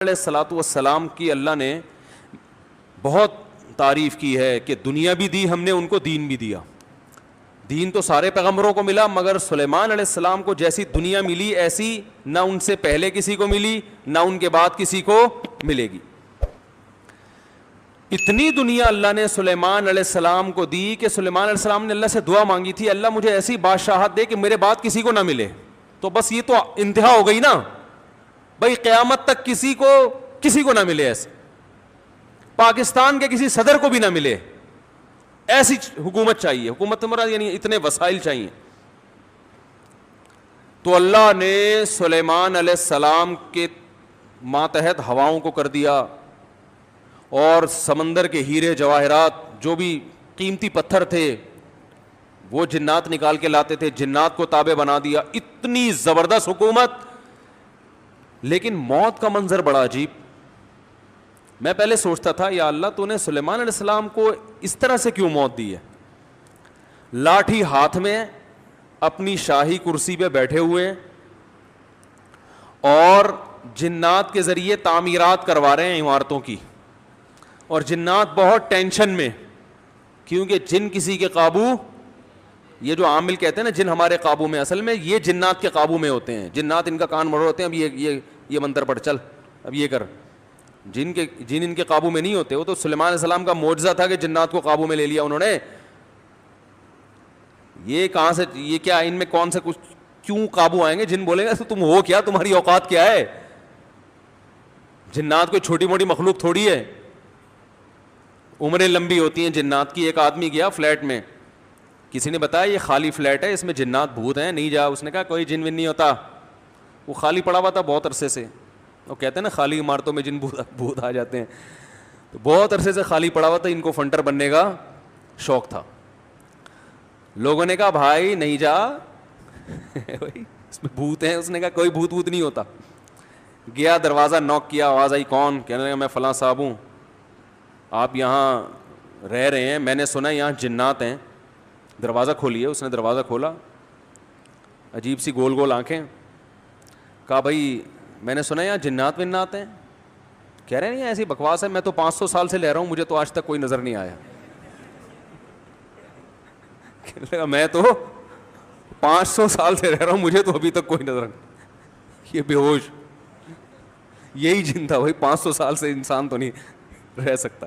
علیہ الصلوۃ والسلام کی اللہ نے بہت تعریف کی ہے کہ دنیا بھی دی ہم نے ان کو، دین بھی دیا. دین تو سارے پیغمبروں کو ملا، مگر سلیمان علیہ السلام کو جیسی دنیا ملی ایسی نہ ان سے پہلے کسی کو ملی نہ ان کے بعد کسی کو ملے گی. اتنی دنیا اللہ نے سلیمان علیہ السلام کو دی کہ سلیمان علیہ السلام نے اللہ سے دعا مانگی تھی، اللہ مجھے ایسی بادشاہت دے کہ میرے بعد کسی کو نہ ملے. تو بس یہ تو انتہا ہو گئی نا بھائی، قیامت تک کسی کو نہ ملے، ایسے پاکستان کے کسی صدر کو بھی نہ ملے، ایسی حکومت چاہیے. حکومت مراد یعنی اتنے وسائل چاہیے. تو اللہ نے سلیمان علیہ السلام کے ماتحت ہواؤں کو کر دیا، اور سمندر کے ہیرے جواہرات جو بھی قیمتی پتھر تھے وہ جنات نکال کے لاتے تھے، جنات کو تابع بنا دیا. اتنی زبردست حکومت. لیکن موت کا منظر بڑا عجیب. میں پہلے سوچتا تھا یا اللہ تو نے سلیمان علیہ السلام کو اس طرح سے کیوں موت دی ہے؟ لاٹھی ہاتھ میں، اپنی شاہی کرسی پہ بیٹھے ہوئے، اور جنات کے ذریعے تعمیرات کروا رہے ہیں عمارتوں کی. اور جنات بہت ٹینشن میں، کیونکہ جن کسی کے قابو، یہ جو عامل کہتے ہیں نا جن ہمارے قابو میں، اصل میں یہ جنات کے قابو میں ہوتے ہیں. جنات ان کا کان مڑ ہوتے ہیں، اب یہ منتر پڑھ، چل اب یہ کر. جن ان کے قابو میں نہیں ہوتے. وہ تو سلیمان علیہ السلام کا معجزہ تھا کہ جنات کو قابو میں لے لیا انہوں نے. یہ کہاں سے، یہ کیا ان میں کون سے کچھ کیوں قابو آئیں گے؟ جن بولیں گے تم ہو کیا، تمہاری اوقات کیا ہے؟ جنات کوئی چھوٹی موٹی مخلوق تھوڑی ہے، عمریں لمبی ہوتی ہیں جنات کی. ایک آدمی گیا فلیٹ میں، کسی نے بتایا یہ خالی فلیٹ ہے، اس میں جنات بھوت ہیں، نہیں جا. اس نے کہا کوئی جن ون نہیں ہوتا. وہ خالی پڑا ہوا تھا بہت عرصے سے. وہ کہتے ہیں نا خالی عمارتوں میں جن بھوت آ جاتے ہیں. تو بہت عرصے سے خالی پڑا ہوا تھا، ان کو فنٹر بننے کا شوق تھا. لوگوں نے کہا بھائی نہیں جا اس میں بھوت ہیں. اس نے کہا کوئی بھوت نہیں ہوتا. گیا دروازہ نوک کیا، آواز آئی کون؟ کہنے لگا میں فلاں صاحب ہوں، آپ یہاں رہ رہے ہیں، میں نے سنا یہاں جنات ہیں، دروازہ کھولیے. اس نے دروازہ کھولا، عجیب سی گول گول آنکھیں. کہا بھائی میں نے سنا یہاں جنات ونات ہیں. کہہ رہے ہیں ایسی بکواس ہے، میں تو 500 سال سے رہ رہا ہوں، مجھے تو آج تک کوئی نظر نہیں آیا. کہنے لگا میں تو 500 سال سے رہ رہا ہوں، مجھے تو ابھی تک کوئی نظر نہیں. یہ بے ہوش یہی جن تھا بھائی، 500 سال سے انسان تو نہیں رہ سکتا.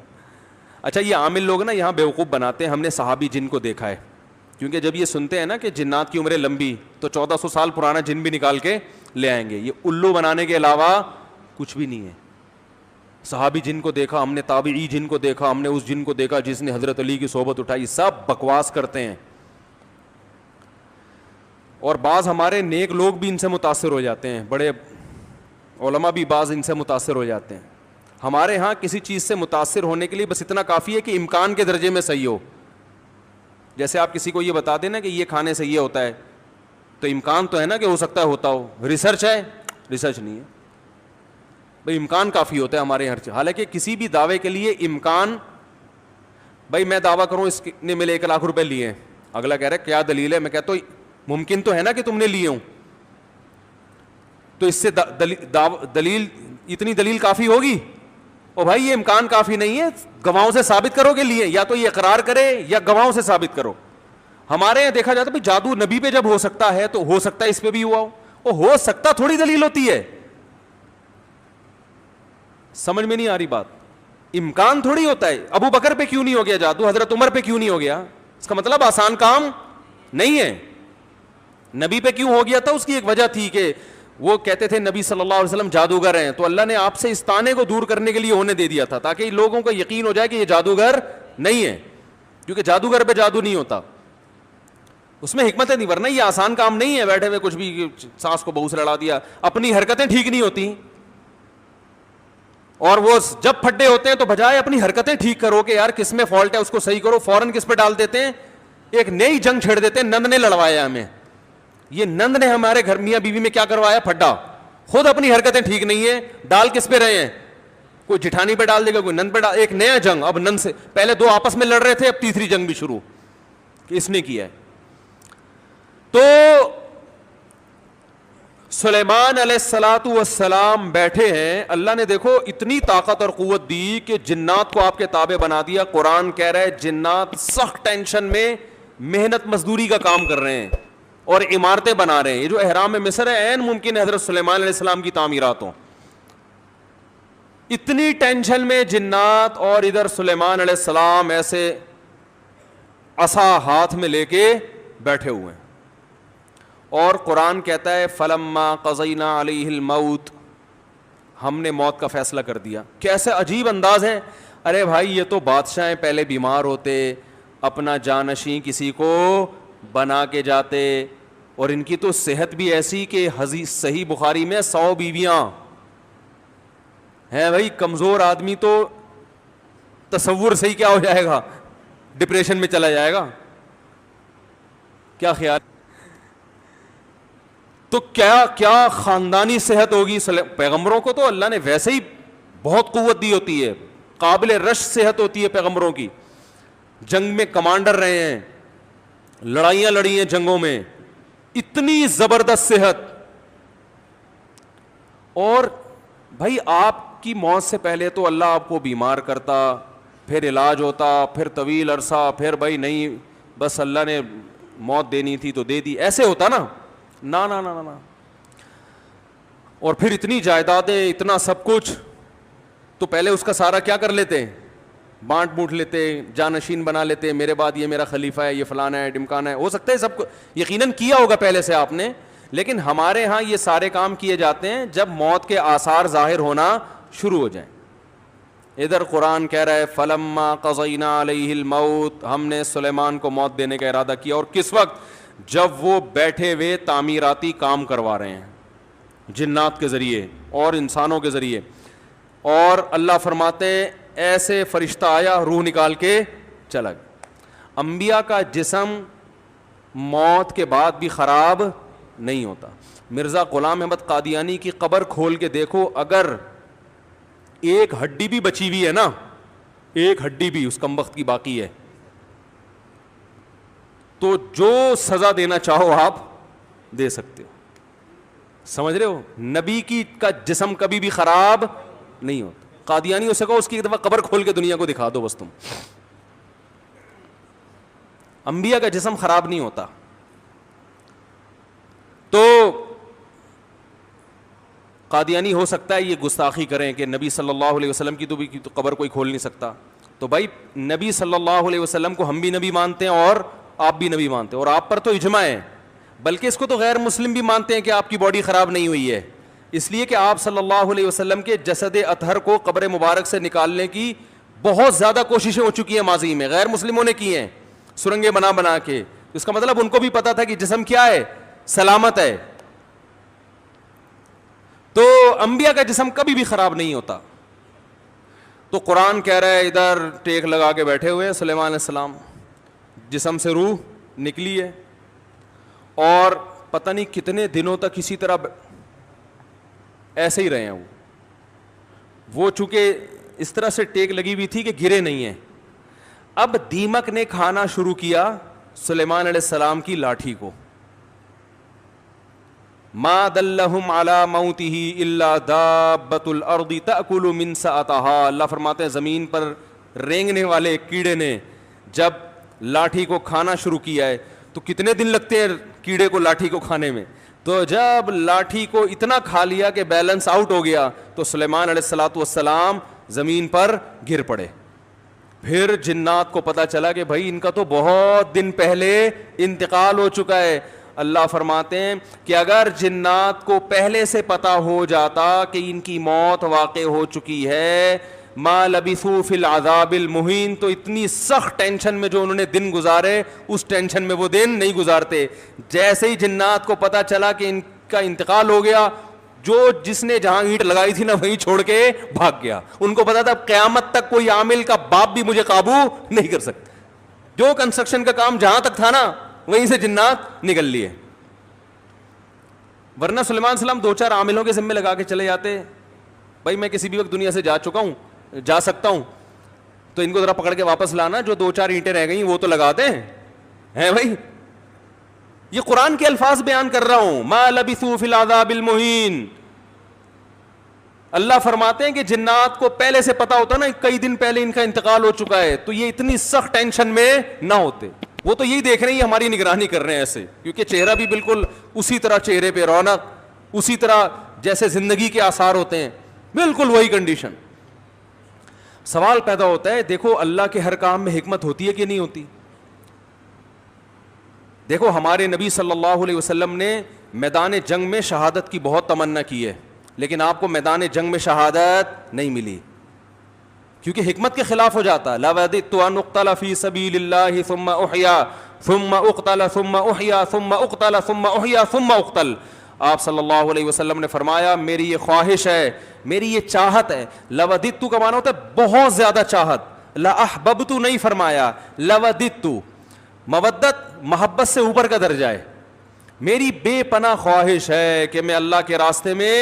اچھا یہ عامل لوگ نا یہاں بیوقوف بناتے ہیں. ہم نے صحابی جن کو دیکھا ہے، کیونکہ جب یہ سنتے ہیں نا کہ جنات کی عمریں لمبی، تو 1400 سال پرانا جن بھی نکال کے لے آئیں گے. یہ الو بنانے کے علاوہ کچھ بھی نہیں ہے. صحابی جن کو دیکھا ہم نے، تابعی جن کو دیکھا ہم نے، اس جن کو دیکھا جس نے حضرت علی کی صحبت اٹھائی. سب بکواس کرتے ہیں. اور بعض ہمارے نیک لوگ بھی ان سے متاثر ہو جاتے ہیں، بڑے علماء بھی بعض ان سے متاثر ہو جاتے ہیں. ہمارے ہاں کسی چیز سے متاثر ہونے کے لیے بس اتنا کافی ہے کہ امکان کے درجے میں صحیح ہو. جیسے آپ کسی کو یہ بتا دیں نا کہ یہ کھانے سے یہ ہوتا ہے، تو امکان تو ہے نا کہ ہو سکتا ہے ہوتا ہو. ریسرچ ہے؟ ریسرچ نہیں ہے بھائی، امکان کافی ہوتا ہے ہمارے ہر چیز. حالانکہ کسی بھی دعوے کے لیے امکان، بھائی میں دعویٰ کروں اس نے میرے 1 لاکھ روپے لیے ہیں، اگلا کہہ رہا ہے کیا دلیل ہے؟ میں کہتا ہوں ممکن تو ہے نا کہ تم نے لیے ہوں، تو اس سے دلیل، اتنی دلیل کافی ہوگی؟ او بھائی یہ امکان کافی نہیں ہے، گواہوں سے ثابت کرو کہ لیے. یا تو یہ اقرار کرے یا گواہوں سے ثابت کرو. ہمارے یہاں دیکھا جاتا ہے بھائی جادو نبی پہ جب ہو سکتا ہے تو ہو سکتا ہے اس پہ بھی ہوا ہو. وہ ہو سکتا تھوڑی دلیل ہوتی ہے. سمجھ میں نہیں آ رہی بات. امکان تھوڑی ہوتا ہے. ابو بکر پہ کیوں نہیں ہو گیا جادو، حضرت عمر پہ کیوں نہیں ہو گیا؟ اس کا مطلب آسان کام نہیں ہے. نبی پہ کیوں ہو گیا تھا؟ اس کی ایک وجہ تھی کہ وہ کہتے تھے نبی صلی اللہ علیہ وسلم جادوگر ہیں، تو اللہ نے آپ سے اس طعنے کو دور کرنے کے لیے ہونے دے دیا تھا، تاکہ لوگوں کو یقین ہو جائے کہ یہ جادوگر نہیں ہے. کیونکہ جادوگر پہ جادو نہیں ہوتا، اس میں حکمتیں نہیں. ورنہ یہ آسان کام نہیں ہے بیٹھے ہوئے کچھ بھی ساس کو بہو سے لڑا دیا. اپنی حرکتیں ٹھیک نہیں ہوتی، اور وہ جب پھڈے ہوتے ہیں تو بجائے اپنی حرکتیں ٹھیک کرو کہ یار کس میں فالٹ ہے اس کو صحیح کرو، فوراً کس پہ ڈال دیتے ہیں؟ ایک نئی جنگ چھیڑ دیتے ہیں. نند نے لڑوایا ہمیں. یہ نند نے ہمارے گھر میاں بیوی میں کیا کروایا؟ پھڈا. خود اپنی حرکتیں ٹھیک نہیں ہے، ڈال کس پہ رہے ہیں؟ کوئی جٹھانی پہ ڈال دے گا، کوئی نند پہ ڈال. ایک نیا جنگ. اب نند سے پہلے 2 آپس میں لڑ رہے تھے، اب تیسری جنگ بھی شروع کہ اس نے کیا ہے. تو سلیمان علیہ الصلوۃ والسلام بیٹھے ہیں, اللہ نے دیکھو اتنی طاقت اور قوت دی کہ جنات کو آپ کے تابع بنا دیا. قرآن کہہ رہا ہے جنات سخت ٹینشن میں محنت مزدوری کا کام کر رہے ہیں اور عمارتیں بنا رہے ہیں. یہ جو احرام مصر ہے عین ممکن ہے حضرت سلیمان علیہ السلام کی تعمیرات ہوں. اتنی ٹینشن میں جنات, اور ادھر سلیمان علیہ السلام ایسے عصا ہاتھ میں لے کے بیٹھے ہوئے ہیں. اور قرآن کہتا ہے فلما قضینا علیہ الموت, ہم نے موت کا فیصلہ کر دیا. کیسے عجیب انداز ہے. ارے بھائی یہ تو بادشاہ ہیں, پہلے بیمار ہوتے اپنا جانشین کسی کو بنا کے جاتے, اور ان کی تو صحت بھی ایسی کہ حدیث صحیح بخاری میں 100 بیویاں ہیں. بھائی کمزور آدمی تو تصور صحیح کیا ہو جائے گا, ڈپریشن میں چلا جائے گا. کیا خیال, تو کیا خاندانی صحت ہوگی. پیغمبروں کو تو اللہ نے ویسے ہی بہت قوت دی ہوتی ہے, قابل رش صحت ہوتی ہے پیغمبروں کی. جنگ میں کمانڈر رہے ہیں, لڑائیاں لڑی ہیں جنگوں میں, اتنی زبردست صحت. اور بھائی آپ کی موت سے پہلے تو اللہ آپ کو بیمار کرتا, پھر علاج ہوتا, پھر طویل عرصہ, پھر بھائی نہیں بس اللہ نے موت دینی تھی تو دے دی, ایسے ہوتا نا. نا نا نا نا. اور پھر اتنی جائیدادیں, اتنا سب کچھ, تو پہلے اس کا سارا کیا کر لیتے, بانٹ بوٹ لیتے, جانشین بنا لیتے, میرے بعد یہ میرا خلیفہ ہے, یہ فلانا ہے, ڈمکانا ہے. ہو سکتا ہے سب کو یقیناً کیا ہوگا پہلے سے آپ نے, لیکن ہمارے ہاں یہ سارے کام کیے جاتے ہیں جب موت کے آثار ظاہر ہونا شروع ہو جائیں. ادھر قرآن کہہ رہا ہے فلما قضینا علیہ الموت, ہم نے سلیمان کو موت دینے کا ارادہ کیا. اور کس وقت, جب وہ بیٹھے ہوئے تعمیراتی کام کروا رہے ہیں جنات کے ذریعے اور انسانوں کے ذریعے. اور اللہ فرماتے ہیں ایسے فرشتہ آیا, روح نکال کے چلا گیا. انبیاء کا جسم موت کے بعد بھی خراب نہیں ہوتا. مرزا غلام احمد قادیانی کی قبر کھول کے دیکھو, اگر ایک ہڈی بھی بچی ہوئی ہے نا, ایک ہڈی بھی اس کمبخت کی باقی ہے, تو جو سزا دینا چاہو آپ دے سکتے ہو. سمجھ رہے ہو, نبی کی کا جسم کبھی بھی خراب نہیں ہوتا. قادیانی ہو سکو اس کی ایک دفعہ قبر کھول کے دنیا کو دکھا دو بس تم. انبیاء کا جسم خراب نہیں ہوتا. تو قادیانی ہو سکتا ہے یہ گستاخی کریں کہ نبی صلی اللہ علیہ وسلم کی تو قبر کوئی کھول نہیں سکتا. تو بھائی نبی صلی اللہ علیہ وسلم کو ہم بھی نبی مانتے ہیں اور آپ بھی نبی مانتے ہیں, اور آپ پر تو اجماع ہے, بلکہ اس کو تو غیر مسلم بھی مانتے ہیں کہ آپ کی باڈی خراب نہیں ہوئی ہے, اس لیے کہ آپ صلی اللہ علیہ وسلم کے جسد اطہر کو قبر مبارک سے نکالنے کی بہت زیادہ کوششیں ہو چکی ہیں ماضی میں, غیر مسلموں نے کی ہیں سرنگیں بنا بنا کے. اس کا مطلب ان کو بھی پتا تھا کہ جسم کیا ہے, سلامت ہے. تو انبیاء کا جسم کبھی بھی خراب نہیں ہوتا. تو قرآن کہہ رہا ہے ادھر ٹیک لگا کے بیٹھے ہوئے ہیں سلیمان علیہ السلام, جسم سے روح نکلی ہے, اور پتہ نہیں کتنے دنوں تک اسی طرح ایسے ہی رہے ہیں. وہ چونکہ اس طرح سے ٹیک لگی ہوئی تھی کہ گرے نہیں ہیں. اب دیمک نے کھانا شروع کیا سلیمان علیہ السلام کی لاٹھی کو. ما دلہم علی موتہ الا دابۃ الارض تأکل من سأتہا. اللہ فرماتے ہیں زمین پر رینگنے والے کیڑے نے جب لاٹھی کو کھانا شروع کیا ہے, تو کتنے دن لگتے ہیں کیڑے کو لاٹھی کو کھانے میں, تو جب لاٹھی کو اتنا کھا لیا کہ بیلنس آؤٹ ہو گیا تو سلیمان علیہ الصلوۃ والسلام زمین پر گر پڑے. پھر جنات کو پتا چلا کہ بھائی ان کا تو بہت دن پہلے انتقال ہو چکا ہے. اللہ فرماتے ہیں کہ اگر جنات کو پہلے سے پتا ہو جاتا کہ ان کی موت واقع ہو چکی ہے, ما لبثوا فی العذاب المہین, تو اتنی سخت ٹینشن میں جو انہوں نے دن گزارے اس ٹینشن میں وہ دن نہیں گزارتے. جیسے ہی جنات کو پتا چلا کہ ان کا انتقال ہو گیا, جو جس نے جہاں اینٹ لگائی تھی نا وہیں چھوڑ کے بھاگ گیا. ان کو پتا تھا قیامت تک کوئی عامل کا باپ بھی مجھے قابو نہیں کر سکتا. جو کنسٹرکشن کا کام جہاں تک تھا نا وہیں سے جنات نکل لیے. ورنہ سلیمان علیہ السلام 2-4 عاملوں کے ذمے لگا کے چلے جاتے, بھائی میں کسی بھی وقت دنیا سے جا چکا ہوں, جا سکتا ہوں, تو ان کو ذرا پکڑ کے واپس لانا, جو 2-4 اینٹیں رہ گئی وہ تو لگا دیں ہیں بھائی. یہ قرآن کے الفاظ بیان کر رہا ہوں. ما لبثوا فی العذاب المہین. اللہ فرماتے ہیں کہ جنات کو پہلے سے پتا ہوتا نا کئی دن پہلے ان کا انتقال ہو چکا ہے تو یہ اتنی سخت ٹینشن میں نہ ہوتے. وہ تو یہی دیکھ رہے ہیں یہ ہماری نگرانی کر رہے ہیں ایسے, کیونکہ چہرہ بھی بالکل اسی طرح, چہرے پہ رونق اسی طرح جیسے زندگی کے آثار ہوتے ہیں, بالکل وہی کنڈیشن. سوال پیدا ہوتا ہے, دیکھو اللہ کے ہر کام میں حکمت ہوتی ہے کہ نہیں ہوتی؟ دیکھو ہمارے نبی صلی اللہ علیہ وسلم نے میدان جنگ میں شہادت کی بہت تمنا کی ہے, لیکن آپ کو میدان جنگ میں شہادت نہیں ملی کیونکہ حکمت کے خلاف ہو جاتا. لَوَدِدتُّ أَنْ أُقْتَلَ فِي سَبِيلِ اللَّهِ ثُمَّ أُحْيَا ثُمَّ أُقْتَلَ ثُمَّ أُحْيَا ثُمَّ أُقْتَلَ ثُمَّ أُحْيَا ثُمَّ أُقْتَلَ. آپ صلی اللہ علیہ وسلم نے فرمایا میری یہ خواہش ہے, میری یہ چاہت ہے. لَوَدِدتُّ کا معنی ہوتا ہے بہت زیادہ چاہت. لَأَحْبَبْتُ نہیں فرمایا, لَوَدِدتُّ. مودت محبت سے اوپر کا درجہ ہے. میری بے پناہ خواہش ہے کہ میں اللہ کے راستے میں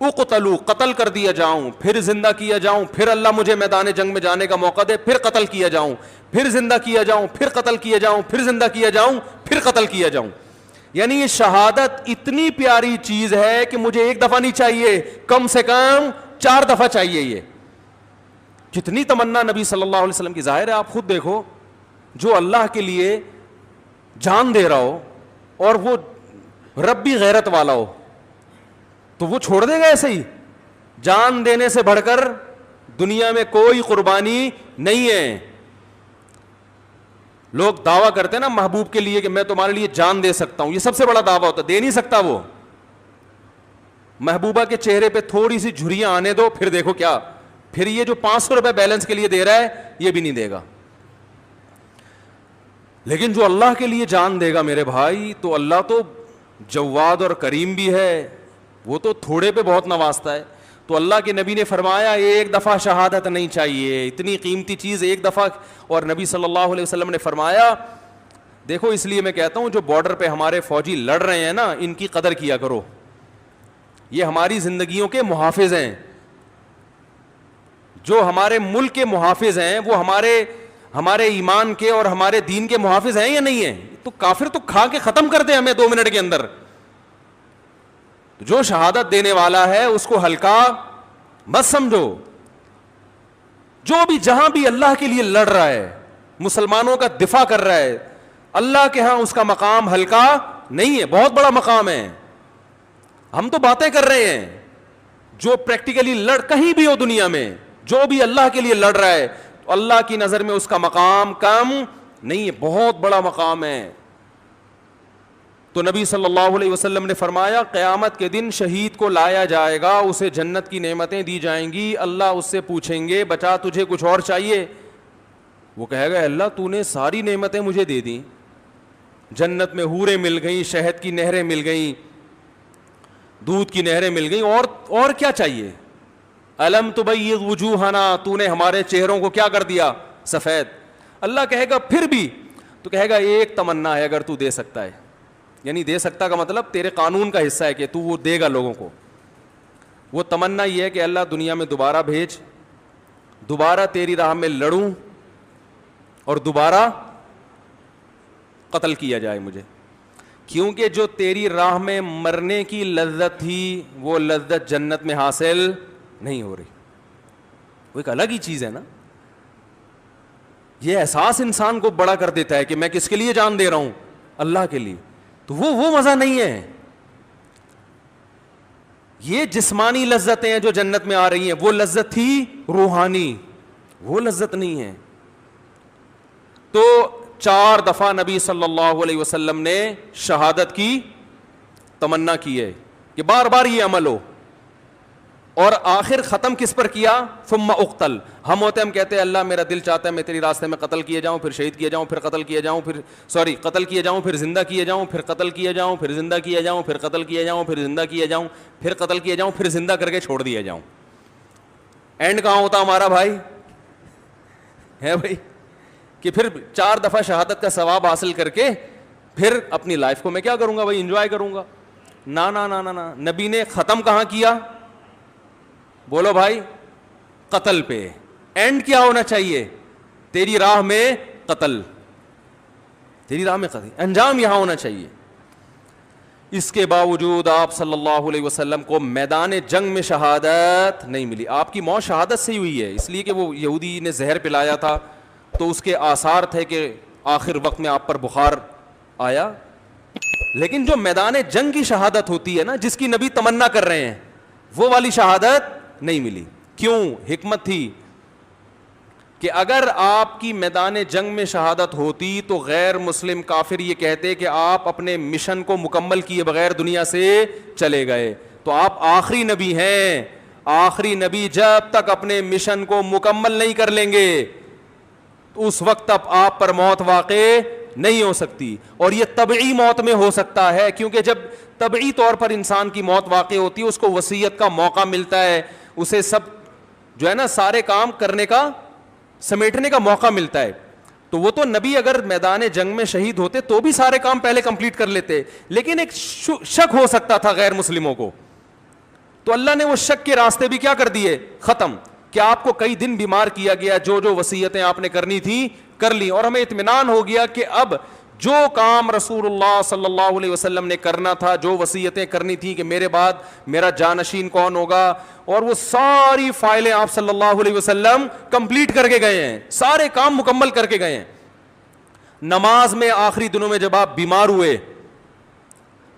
اقتلو قتل کر دیا جاؤں, پھر زندہ کیا جاؤں, پھر اللہ مجھے میدان جنگ میں جانے کا موقع دے, پھر قتل کیا جاؤں, پھر زندہ کیا جاؤں, پھر قتل کیا جاؤں, پھر زندہ کیا جاؤں, پھر قتل کیا جاؤں. یعنی یہ شہادت اتنی پیاری چیز ہے کہ مجھے ایک دفعہ نہیں چاہیے, کم سے کم 4 دفعہ چاہیے. یہ کتنی تمنا نبی صلی اللہ علیہ وسلم کی. ظاہر ہے آپ خود دیکھو, جو اللہ کے لیے جان دے رہا ہو اور وہ ربی غیرت والا ہو تو وہ چھوڑ دے گا ایسے ہی؟ جان دینے سے بڑھ کر دنیا میں کوئی قربانی نہیں ہے. لوگ دعویٰ کرتے ہیں نا محبوب کے لیے کہ میں تمہارے لیے جان دے سکتا ہوں, یہ سب سے بڑا دعویٰ ہوتا ہے. دے نہیں سکتا وہ. محبوبہ کے چہرے پہ تھوڑی سی جھریاں آنے دو, پھر دیکھو کیا, پھر یہ جو 500 روپے بیلنس کے لیے دے رہا ہے یہ بھی نہیں دے گا. لیکن جو اللہ کے لیے جان دے گا میرے بھائی, تو اللہ تو جواد اور کریم بھی ہے, وہ تو تھوڑے پہ بہت نوازتا ہے. تو اللہ کے نبی نے فرمایا ایک دفعہ شہادت نہیں چاہیے, اتنی قیمتی چیز ایک دفعہ. اور نبی صلی اللہ علیہ وسلم نے فرمایا دیکھو اس لیے میں کہتا ہوں جو بارڈر پہ ہمارے فوجی لڑ رہے ہیں نا, ان کی قدر کیا کرو. یہ ہماری زندگیوں کے محافظ ہیں. جو ہمارے ملک کے محافظ ہیں وہ ہمارے ایمان کے اور ہمارے دین کے محافظ ہیں یا نہیں ہیں؟ تو کافر تو کھا کے ختم کر دے ہمیں 2 منٹ کے اندر. جو شہادت دینے والا ہے اس کو ہلکا مت سمجھو. جو بھی جہاں بھی اللہ کے لیے لڑ رہا ہے, مسلمانوں کا دفاع کر رہا ہے, اللہ کے ہاں اس کا مقام ہلکا نہیں ہے, بہت بڑا مقام ہے. ہم تو باتیں کر رہے ہیں, جو پریکٹیکلی لڑ کہیں بھی ہو دنیا میں, جو بھی اللہ کے لیے لڑ رہا ہے تو اللہ کی نظر میں اس کا مقام کم نہیں ہے, بہت بڑا مقام ہے. تو نبی صلی اللہ علیہ وسلم نے فرمایا قیامت کے دن شہید کو لایا جائے گا, اسے جنت کی نعمتیں دی جائیں گی. اللہ اس سے پوچھیں گے بچا تجھے کچھ اور چاہیے؟ وہ کہے گا اللہ تو نے ساری نعمتیں مجھے دے دیں, جنت میں حوریں مل گئیں, شہد کی نہریں مل گئیں, دودھ کی نہریں مل گئیں, اور کیا چاہیے؟ الم تبیض وجوہنا, تو نے ہمارے چہروں کو کیا کر دیا؟ سفید. اللہ کہے گا پھر بھی؟ تو کہے گا ایک تمنا ہے اگر تو دے سکتا ہے. یعنی دے سکتا کا مطلب تیرے قانون کا حصہ ہے کہ تو وہ دے گا لوگوں کو. وہ تمنا یہ ہے کہ اللہ دنیا میں دوبارہ بھیج, دوبارہ تیری راہ میں لڑوں اور دوبارہ قتل کیا جائے مجھے, کیونکہ جو تیری راہ میں مرنے کی لذت تھی وہ لذت جنت میں حاصل نہیں ہو رہی. وہ ایک الگ ہی چیز ہے نا. یہ احساس انسان کو بڑا کر دیتا ہے کہ میں کس کے لیے جان دے رہا ہوں؟ اللہ کے لیے. تو وہ مزہ نہیں ہے. یہ جسمانی لذتیں ہیں جو جنت میں آ رہی ہیں, وہ لذت تھی روحانی, وہ لذت نہیں ہے. تو 4 دفعہ نبی صلی اللہ علیہ وسلم نے شہادت کی تمنا کی ہے کہ بار بار یہ عمل ہو. اور آخر ختم کس پر کیا؟ ثم اقتل. ہم ہوتے ہم کہتے ہیں اللہ میرا دل چاہتا ہے میں تیری راستے میں قتل کیے جاؤں, پھر شہید کیے جاؤں, پھر قتل کیے جاؤں, قتل کیے جاؤں, پھر زندہ کیے جاؤں, پھر قتل کیے جاؤں, پھر زندہ کیے جاؤں, پھر قتل کیے جاؤں, پھر زندہ کیے جاؤں, پھر قتل کیے جاؤں, پھر زندہ کر کے چھوڑ دیا جاؤں. اینڈ کہاں ہوتا ہمارا بھائی؟ ہے بھائی کہ پھر 4 دفعہ شہادت کا ثواب حاصل کر کے پھر اپنی لائف کو میں کیا کروں گا بھائی؟ انجوائے کروں گا. نا نا نا نا نا. نبی نے ختم کہاں کیا؟ بولو بھائی, قتل پہ. اینڈ کیا ہونا چاہیے؟ تیری راہ میں قتل, تیری راہ میں قتل, انجام یہاں ہونا چاہیے. اس کے باوجود آپ صلی اللہ علیہ وسلم کو میدان جنگ میں شہادت نہیں ملی. آپ کی موت شہادت سے ہی ہوئی ہے, اس لیے کہ وہ یہودی نے زہر پلایا تھا تو اس کے آثار تھے کہ آخر وقت میں آپ پر بخار آیا. لیکن جو میدان جنگ کی شہادت ہوتی ہے نا, جس کی نبی تمنا کر رہے ہیں, وہ والی شہادت نہیں ملی. کیوں؟ حکمت تھی کہ اگر آپ کی میدان جنگ میں شہادت ہوتی تو غیر مسلم کافر یہ کہتے کہ آپ اپنے مشن کو مکمل کیے بغیر دنیا سے چلے گئے. تو آپ آخری نبی ہیں, آخری نبی جب تک اپنے مشن کو مکمل نہیں کر لیں گے تو اس وقت تک آپ پر موت واقع نہیں ہو سکتی. اور یہ طبعی موت میں ہو سکتا ہے, کیونکہ جب طبعی طور پر انسان کی موت واقع ہوتی ہے اس کو وصیت کا موقع ملتا ہے, اسے سب جو ہے نا سارے کام کرنے کا, سمیٹنے کا موقع ملتا ہے. تو وہ تو نبی اگر میدان جنگ میں شہید ہوتے تو بھی سارے کام پہلے کمپلیٹ کر لیتے, لیکن ایک شک ہو سکتا تھا غیر مسلموں کو, تو اللہ نے وہ شک کے راستے بھی کیا کر دیے, ختم. کہ آپ کو کئی دن بیمار کیا گیا, جو جو وصیتیں آپ نے کرنی تھی کر لی, اور ہمیں اطمینان ہو گیا کہ اب جو کام رسول اللہ صلی اللہ علیہ وسلم نے کرنا تھا, جو وصیتیں کرنی تھی کہ میرے بعد میرا جانشین کون ہوگا, اور وہ ساری فائلیں آپ صلی اللہ علیہ وسلم کمپلیٹ کر کے گئے ہیں, سارے کام مکمل کر کے گئے ہیں. نماز میں آخری دنوں میں جب آپ بیمار ہوئے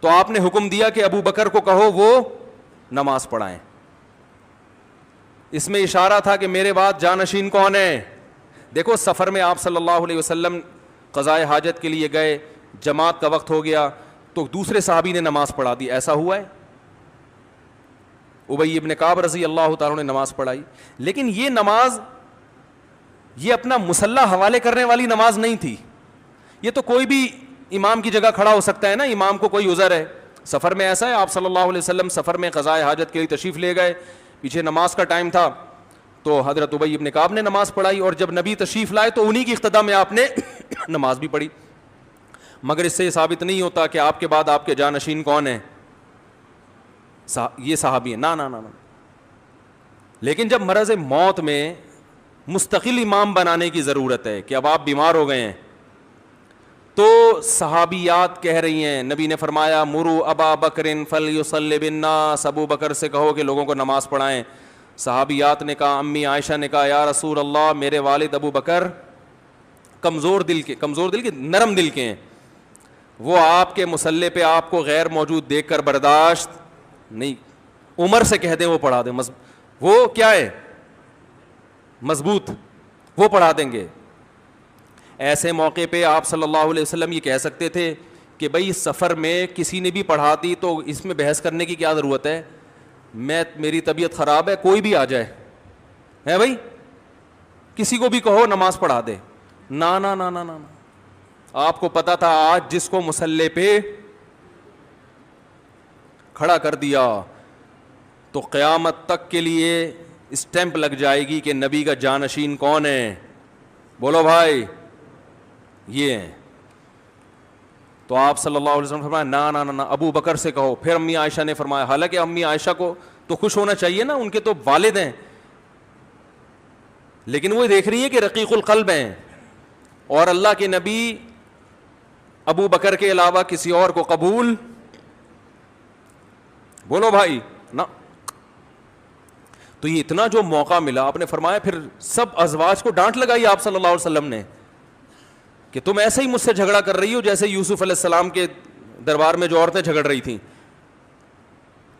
تو آپ نے حکم دیا کہ ابو بکر کو کہو وہ نماز پڑھائیں. اس میں اشارہ تھا کہ میرے بعد جانشین کون ہے. دیکھو سفر میں آپ صلی اللہ علیہ وسلم قضائے حاجت کے لیے گئے, جماعت کا وقت ہو گیا تو دوسرے صحابی نے نماز پڑھا دی, ایسا ہوا ہے؟ ابی ابن کعب رضی اللہ تعالیٰ نے نماز پڑھائی, لیکن یہ نماز یہ اپنا مصلی حوالے کرنے والی نماز نہیں تھی. یہ تو کوئی بھی امام کی جگہ کھڑا ہو سکتا ہے نا, امام کو کوئی عذر ہے. سفر میں ایسا ہے, آپ صلی اللہ علیہ وسلم سفر میں قضائے حاجت کے لیے تشریف لے گئے, پیچھے نماز کا ٹائم تھا تو حضرت ابی ابن کعب نے نماز پڑھائی, اور جب نبی تشریف لائے تو انہی کی اقتدا میں آپ نے نماز بھی پڑھی. مگر اس سے یہ ثابت نہیں ہوتا کہ آپ کے بعد آپ کے جانشین کون ہیں, یہ صحابی ہیں, نا نا نا. لیکن جب مرض موت میں مستقل امام بنانے کی ضرورت ہے کہ اب آپ بیمار ہو گئے ہیں, تو صحابیات کہہ رہی ہیں, نبی نے فرمایا مرو ابا بکر فلیصلی بالناس, ابو بکر سے کہو کہ لوگوں کو نماز پڑھائیں. صحابیات نے کہا, امی عائشہ نے کہا یا رسول اللہ میرے والد ابو بکر کمزور دل کے نرم دل کے ہیں, وہ آپ کے مصلی پہ آپ کو غیر موجود دیکھ کر برداشت نہیں, عمر سے کہہ دیں وہ پڑھا دیں, وہ کیا ہے مضبوط, وہ پڑھا دیں گے. ایسے موقع پہ آپ صلی اللہ علیہ وسلم یہ کہہ سکتے تھے کہ بھائی سفر میں کسی نے بھی پڑھا دی تو اس میں بحث کرنے کی کیا ضرورت ہے, میری طبیعت خراب ہے کوئی بھی آ جائے ہے بھائی, کسی کو بھی کہو نماز پڑھا دے. نا نا نا نا نا, آپ کو پتا تھا آج جس کو مصلی پہ کھڑا کر دیا تو قیامت تک کے لیے اسٹیمپ لگ جائے گی کہ نبی کا جانشین کون ہے. بولو بھائی یہ ہیں. تو آپ صلی اللہ علیہ وسلم نے فرمایا نا نا نا, ابو بکر سے کہو. پھر امی عائشہ نے فرمایا, حالانکہ امی عائشہ کو تو خوش ہونا چاہیے نا, ان کے تو والد ہیں, لیکن وہ دیکھ رہی ہے کہ رقیق القلب ہیں, اور اللہ کے نبی ابو بکر کے علاوہ کسی اور کو قبول, بولو بھائی نا. تو یہ اتنا جو موقع ملا, آپ نے فرمایا پھر سب ازواج کو ڈانٹ لگائی آپ صلی اللہ علیہ وسلم نے کہ تم ایسے ہی مجھ سے جھگڑا کر رہی ہو جیسے یوسف علیہ السلام کے دربار میں جو عورتیں جھگڑ رہی تھیں.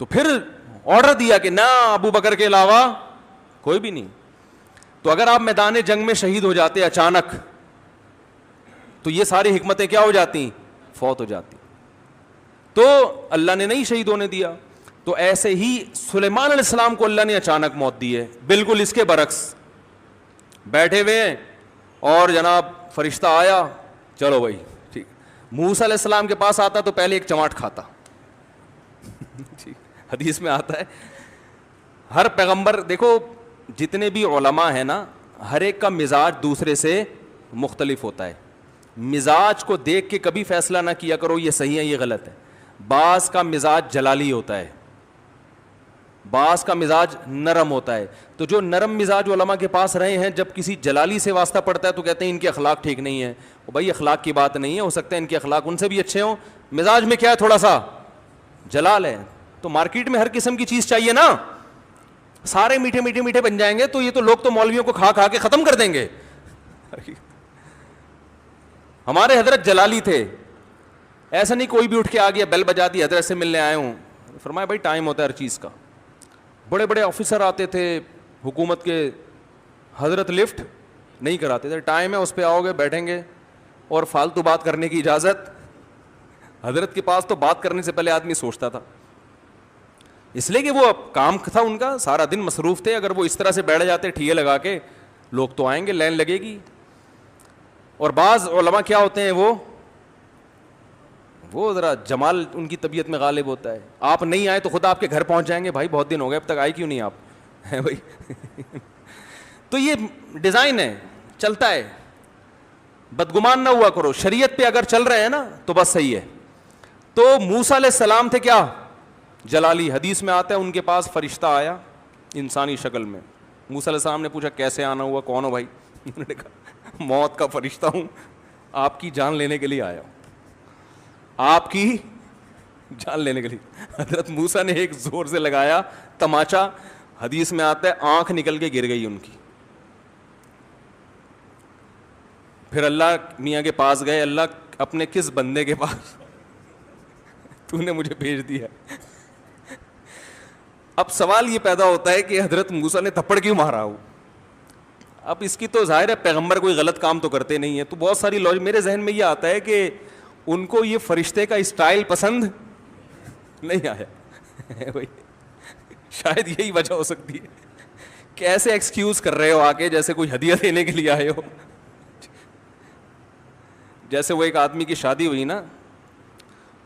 تو پھر آرڈر دیا کہ نہ ابو بکر کے علاوہ کوئی بھی نہیں. تو اگر آپ میدان جنگ میں شہید ہو جاتے اچانک تو یہ ساری حکمتیں کیا ہو جاتی, فوت ہو جاتی. تو اللہ نے نہیں شہید ہونے دیا. تو ایسے ہی سلیمان علیہ السلام کو اللہ نے اچانک موت دی ہے, بالکل اس کے برعکس. بیٹھے ہوئے ہیں اور جناب فرشتہ آیا, چلو بھائی ٹھیک. موسیٰ علیہ السلام کے پاس آتا تو پہلے ایک چماٹ کھاتا. حدیث میں آتا ہے ہر پیغمبر, دیکھو جتنے بھی علماء ہیں نا, ہر ایک کا مزاج دوسرے سے مختلف ہوتا ہے. مزاج کو دیکھ کے کبھی فیصلہ نہ کیا کرو یہ صحیح ہے یہ غلط ہے. بعض کا مزاج جلالی ہوتا ہے, بعض کا مزاج نرم ہوتا ہے. تو جو نرم مزاج علماء کے پاس رہے ہیں, جب کسی جلالی سے واسطہ پڑتا ہے تو کہتے ہیں ان کے اخلاق ٹھیک نہیں ہے. بھائی اخلاق کی بات نہیں ہے, ہو سکتا ہے ان کے اخلاق ان سے بھی اچھے ہوں, مزاج میں کیا ہے تھوڑا سا جلال ہے. تو مارکیٹ میں ہر قسم کی چیز چاہیے نا, سارے میٹھے میٹھے میٹھے بن جائیں گے تو یہ تو لوگ تو مولویوں کو کھا کھا کے ختم کر دیں گے. ہمارے حضرت جلالی تھے, ایسا نہیں کوئی بھی اٹھ کے آ گیا بیل بجا دی حضرت سے ملنے آئے ہوں. فرمایا بھائی ٹائم ہوتا ہے ہر چیز کا. بڑے بڑے آفیسر آتے تھے حکومت کے, حضرت لفٹ نہیں کراتے تھے, ٹائم ہے اس پہ آؤ گے بیٹھیں گے, اور فالتو بات کرنے کی اجازت. حضرت کے پاس تو بات کرنے سے پہلے آدمی سوچتا تھا, اس لیے کہ وہ کام تھا ان کا, سارا دن مصروف تھے. اگر وہ اس طرح سے بیٹھ جاتے ٹھیے لگا کے, لوگ تو آئیں گے, لائن لگے گی. اور بعض علماء کیا ہوتے ہیں, وہ ذرا جمال ان کی طبیعت میں غالب ہوتا ہے. آپ نہیں آئے تو خود آپ کے گھر پہنچ جائیں گے, بھائی بہت دن ہو گئے اب تک آئے کیوں نہیں آپ, ہے بھائی. تو یہ ڈیزائن ہے, چلتا ہے. بدگمان نہ ہوا کرو, شریعت پہ اگر چل رہے ہیں نا تو بس صحیح ہے. تو موسیٰ علیہ السلام تھے کیا, جلالی. حدیث میں آتا ہے ان کے پاس فرشتہ آیا انسانی شکل میں. موسیٰ علیہ السلام نے پوچھا کیسے آنا ہوا, کون ہو بھائی؟ انہوں نے کہا موت کا فرشتہ ہوں, آپ کی جان لینے کے لیے آیا ہوں, آپ کی جان لینے کے لیے. حضرت موسیٰ نے ایک زور سے لگایا تماچا, حدیث میں آتا ہے آنکھ نکل کے گر گئی ان کی. پھر اللہ میاں کے پاس گئے, اللہ اپنے کس بندے کے پاس تو نے مجھے بھیج دیا. اب سوال یہ پیدا ہوتا ہے کہ حضرت موسیٰ نے تھپڑ کیوں مارا ہو. اب اس کی تو ظاہر ہے پیغمبر کوئی غلط کام تو کرتے نہیں ہیں, تو بہت ساری لاجک میرے ذہن میں یہ آتا ہے کہ ان کو یہ فرشتے کا اسٹائل پسند نہیں آیا. شاید یہی وجہ ہو سکتی ہے. کیسے ایکسکیوز کر رہے ہو آ کے, جیسے کوئی ہدیہ دینے کے لیے آئے ہو. جیسے وہ ایک آدمی کی شادی ہوئی نا,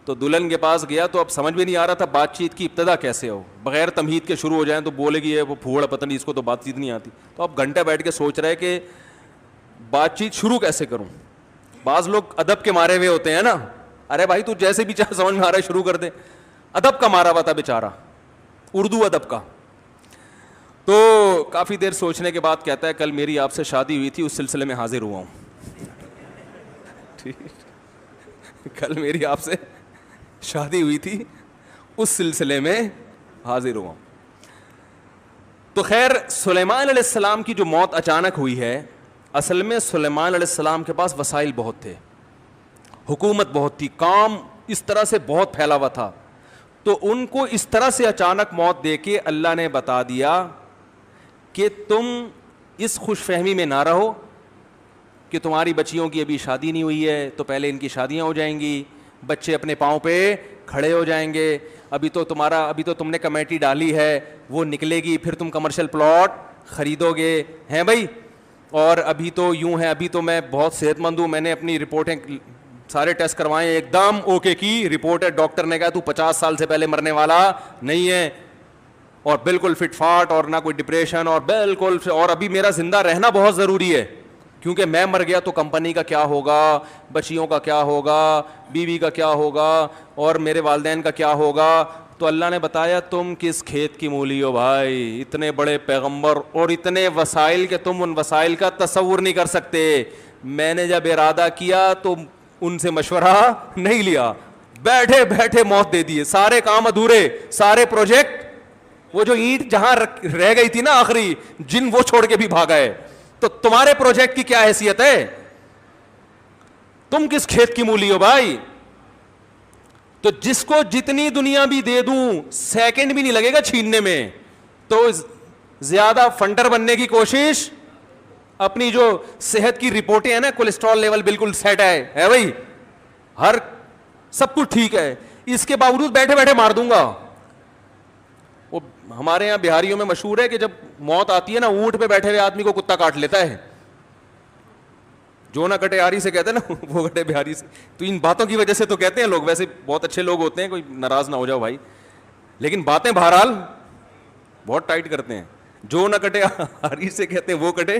تو دلہن کے پاس گیا تو اب سمجھ میں نہیں آ رہا تھا بات چیت کی ابتدا کیسے ہو, بغیر تمہید کے شروع ہو جائیں تو بولے گی وہ پھوڑ پتہ نہیں اس کو تو بات چیت نہیں آتی. تو اب گھنٹہ بیٹھ کے سوچ رہے کہ بات چیت شروع کیسے کروں. بعض لوگ ادب کے مارے ہوئے ہوتے ہیں نا, ارے بھائی تو جیسے بھی چاہ سمجھ میں آ رہا ہے شروع کر دے. ادب کا مارا ہوا تھا بیچارہ, اردو ادب کا. تو کافی دیر سوچنے کے بعد کہتا ہے کل میری آپ سے شادی ہوئی تھی, اس سلسلے میں حاضر ہوا ہوں. کل میری آپ سے شادی ہوئی تھی, اس سلسلے میں حاضر ہوا. تو خیر سلیمان علیہ السلام کی جو موت اچانک ہوئی ہے, اصل میں سلیمان علیہ السلام کے پاس وسائل بہت تھے, حکومت بہت تھی, کام اس طرح سے بہت پھیلا ہوا تھا. تو ان کو اس طرح سے اچانک موت دے کے اللہ نے بتا دیا کہ تم اس خوش فہمی میں نہ رہو کہ تمہاری بچیوں کی ابھی شادی نہیں ہوئی ہے تو پہلے ان کی شادیاں ہو جائیں گی, بچے اپنے پاؤں پہ کھڑے ہو جائیں گے, ابھی تو تم نے کمیٹی ڈالی ہے وہ نکلے گی, پھر تم کمرشل پلاٹ خریدو گے, ہیں بھائی. اور ابھی تو یوں ہے, ابھی تو میں بہت صحت مند ہوں, میں نے اپنی رپورٹیں سارے ٹیسٹ کروائے, ایک دم اوکے کی رپورٹ ہے, ڈاکٹر نے کہا تو 50 سال سے پہلے مرنے والا نہیں ہے, اور بالکل فٹ فاٹ, اور نہ کوئی ڈپریشن, اور بالکل, اور ابھی میرا زندہ رہنا بہت ضروری ہے کیونکہ میں مر گیا تو کمپنی کا کیا ہوگا, بچیوں کا کیا ہوگا, بیوی کا کیا ہوگا, اور میرے والدین کا کیا ہوگا. تو اللہ نے بتایا تم کس کھیت کی مولی ہو بھائی, اتنے بڑے پیغمبر اور اتنے وسائل کہ تم ان وسائل کا تصور نہیں کر سکتے. میں نے جب ارادہ کیا تو ان سے مشورہ نہیں لیا, بیٹھے بیٹھے موت دے دیے, سارے کام ادھورے, سارے پروجیکٹ, وہ جو اینٹ جہاں رہ گئی تھی نا آخری, جن وہ چھوڑ کے بھی بھاگا ہے. تو تمہارے پروجیکٹ کی کیا حیثیت ہے, تم کس کھیت کی مولی ہو بھائی. تو جس کو جتنی دنیا بھی دے دوں سیکنڈ بھی نہیں لگے گا چھیننے میں, تو زیادہ فنڈر بننے کی کوشش, اپنی جو صحت کی رپورٹیں ہیں نا, کولیسٹرول لیول بالکل سیٹ ہے بھائی, ہر سب کچھ ٹھیک ہے, اس کے باوجود بیٹھے بیٹھے مار دوں گا. وہ ہمارے یہاں بہاریوں میں مشہور ہے کہ جب موت آتی ہے نا, اونٹ پہ بیٹھے ہوئے آدمی کو کتا کاٹ لیتا ہے, جو نہ کٹے آری سے کہتے ہیں نا, وہ کٹے بہاری سے. تو ان باتوں کی وجہ سے تو کہتے ہیں لوگ, ویسے بہت اچھے لوگ ہوتے ہیں, کوئی ناراض نہ ہو جاؤ بھائی, لیکن باتیں بہرحال بہت ٹائٹ کرتے ہیں. جو نہ کٹے آری سے کہتے ہیں وہ کٹے.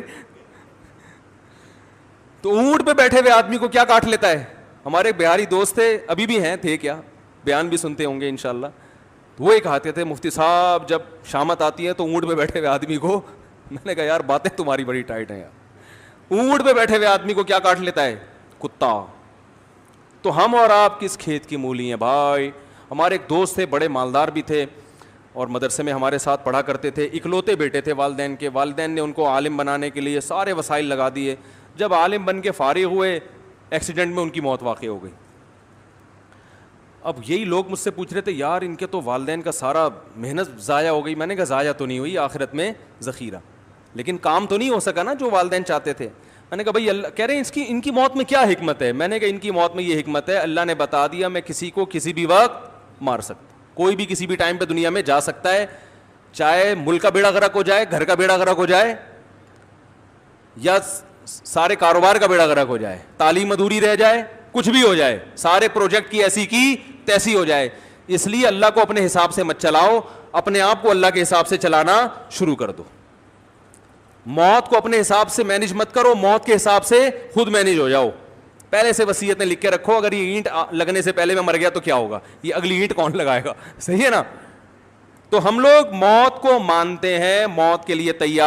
تو اونٹ پہ بیٹھے ہوئے آدمی کو کیا کاٹ لیتا ہے. ہمارے بہاری دوست تھے, ابھی بھی ہیں, تھے کیا, بیان بھی سنتے ہوں گے انشاءاللہ. وہ ایک کہتے تھے مفتی صاحب جب شامت آتی ہے تو اونٹ پہ بیٹھے ہوئے آدمی کو, میں نے کہا یار باتیں تمہاری بڑی ٹائٹ ہیں یار, اونٹ پہ بیٹھے ہوئے آدمی کو کیا کاٹ لیتا ہے؟ کتا. تو ہم اور آپ کس کھیت کی مولی ہیں بھائی. ہمارے ایک دوست تھے, بڑے مالدار بھی تھے, اور مدرسے میں ہمارے ساتھ پڑھا کرتے تھے, اکلوتے بیٹے تھے والدین کے. والدین نے ان کو عالم بنانے کے لیے سارے وسائل لگا دیے. جب عالم بن کے فارغ ہوئے, ایکسیڈنٹ میں ان کی موت واقع ہو گئی. اب یہی لوگ مجھ سے پوچھ رہے تھے یار ان کے تو والدین کا سارا محنت ضائع ہو گئی. میں نے کہا ضائع تو نہیں ہوئی, آخرت میں ذخیرہ, لیکن کام تو نہیں ہو سکا نا جو والدین چاہتے تھے. میں نے کہا بھائی اللہ کہہ رہے ہیں ان کی موت میں کیا حکمت ہے؟ میں نے کہا ان کی موت میں یہ حکمت ہے, اللہ نے بتا دیا میں کسی کو کسی بھی وقت مار سکتا. کوئی بھی کسی بھی ٹائم پہ دنیا میں جا سکتا ہے, چاہے ملک کا بیڑا غرق ہو جائے, گھر کا بیڑا غرق ہو جائے, یا سارے کاروبار کا بیڑا غرق ہو جائے, تعلیم ادھوری رہ جائے, کچھ بھی ہو جائے, سارے پروجیکٹ کی ایسی کی تیسی ہو جائے. اس لیے اللہ کو اپنے حساب سے مت چلاؤ, اپنے آپ کو اللہ کے حساب سے چلانا شروع کر دو. موت کو اپنے حساب سے مینج مت کرو, موت کے حساب سے خود مینج ہو جاؤ. پہلے سے وصیتیں لکھ کے رکھو, اگر یہ اینٹ لگنے سے پہلے میں مر گیا تو کیا ہوگا, یہ اگلی اینٹ کون لگائے گا؟ صحیح ہے نا. تو ہم لوگ موت کو مانتے ہیں, موت کے لیے تیار